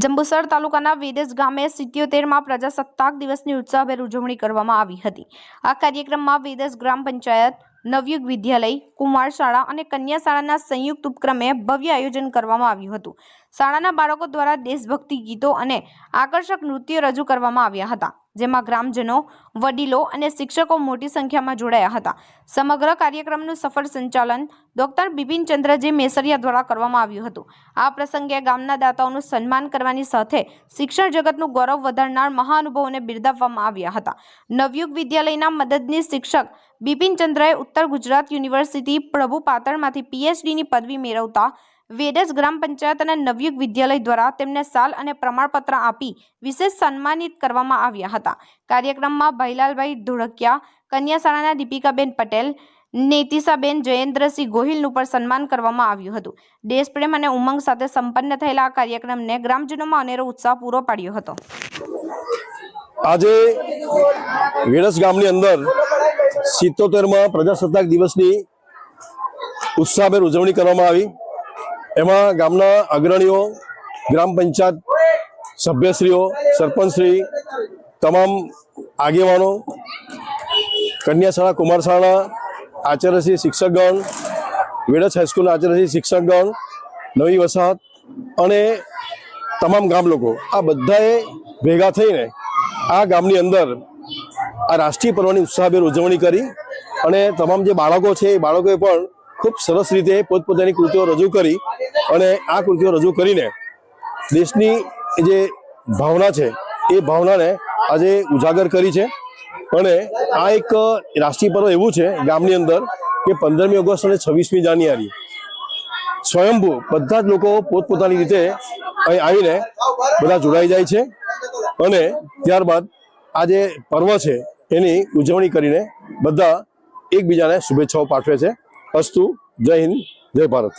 જંબુસર તાલુકાના વેદસ ગામે 77માં પ્રજાસત્તાક દિવસની ઉત્સાહભેર ઉજવણી કરવામાં આવી હતી। આ કાર્યક્રમમાં વેદસ ગ્રામ પંચાયત, નવયુગ વિદ્યાલય, કુમાર શાળા અને કન્યા શાળાના સંયુક્ત ઉપક્રમે ભવ્ય આયોજન કરવામાં આવ્યું હતું। શાળાના બાળકો દ્વારા દેશભક્તિ ગીતો અને આકર્ષક નૃત્યો રજૂ કરવામાં આવ્યા હતા, જેમાં ગ્રામજનો, વડીલો અને શિક્ષકો મોટી સંખ્યામાં જોડાયા હતા। સમગ્ર કાર્યક્રમનું સફળ સંચાલન ડોક્ટર બિપિનચંદ્રજી મેસરિયા દ્વારા કરવામાં આવ્યું હતું। આ પ્રસંગે ગામના દાતાઓનું સન્માન કરવાની સાથે શિક્ષણ જગતનું ગૌરવ વધારનાર મહાનુભાવોને બિરદાવવામાં આવ્યા હતા। નવયુગ વિદ્યાલયના મદદનીશ શિક્ષક બિપિનચંદ્રએ ઉત્તર ગુજરાત યુનિવર્સિટી પ્રભુ પાટણમાંથી PhDની પદવી મેળવતા વેદસ ગ્રામ પંચાયત અને નવયુગ વિદ્યાલય દ્વારા તેમને શાલ અને પ્રમાણપત્ર આપી વિશેષ સન્માનિત કરવામાં આવ્યા હતા। કાર્યક્રમમાં ભાઈલાલભાઈ ધોળકિયા, કન્યા શાળાના દીપિકાબેન પટેલ, નેતિશાબેન જયેન્દ્રસિંહ ગોહિલનું પણ સન્માન કરવામાં આવ્યું હતું। દેશપ્રેમ અને ઉમંગ સાથે સંપન્ન થયેલા આ કાર્યક્રમને ગ્રામજનોમાં અનેરો ઉત્સાહ પૂરો પાડ્યો હતો। આજે વેદસ ગામની અંદર 77માં પ્રજાસત્તાક દિવસની ઉત્સાહભેર ઉજવણી કરવામાં આવી। એમાં ગામના અગ્રણીઓ, ગ્રામ પંચાયત સભ્યશ્રીઓ, સરપંચશ્રી, તમામ આગેવાનો, કન્યા શાળા, કુમાર શાળા આચાર્યશ્રી, શિક્ષકગણ, વેદસ હાઈસ્કૂલના આચાર્યશ્રી, શિક્ષકગણ, નવી વસાહત અને તમામ ગામ લોકો આ બધાએ ભેગા થઈને આ ગામની અંદર આ રાષ્ટ્રીય પર્વની ઉત્સાહભેર ઉજવણી કરી અને તમામ જે બાળકો છે એ બાળકોએ પણ ખૂબ સરસ રીતે પોતપોતાની કૃતિઓ રજૂ કરી અને આ કૃતિઓ રજૂ કરીને દેશની જે ભાવના છે એ ભાવનાને આજે ઉજાગર કરી છે। અને આ એક રાષ્ટ્રીય પર્વ એવું છે ગામની અંદર કે 15મી ઓગસ્ટ અને 26મી જાન્યુઆરી સ્વયંભૂ બધા જ લોકો પોતપોતાની રીતે અહીં આવીને બધા જોડાઈ જાય છે અને ત્યારબાદ આ જે પર્વ છે એની ઉજવણી કરીને બધા એકબીજાને શુભેચ્છાઓ પાઠવે છે। અસ્તુ, જય હિન્દ, જય ભારત।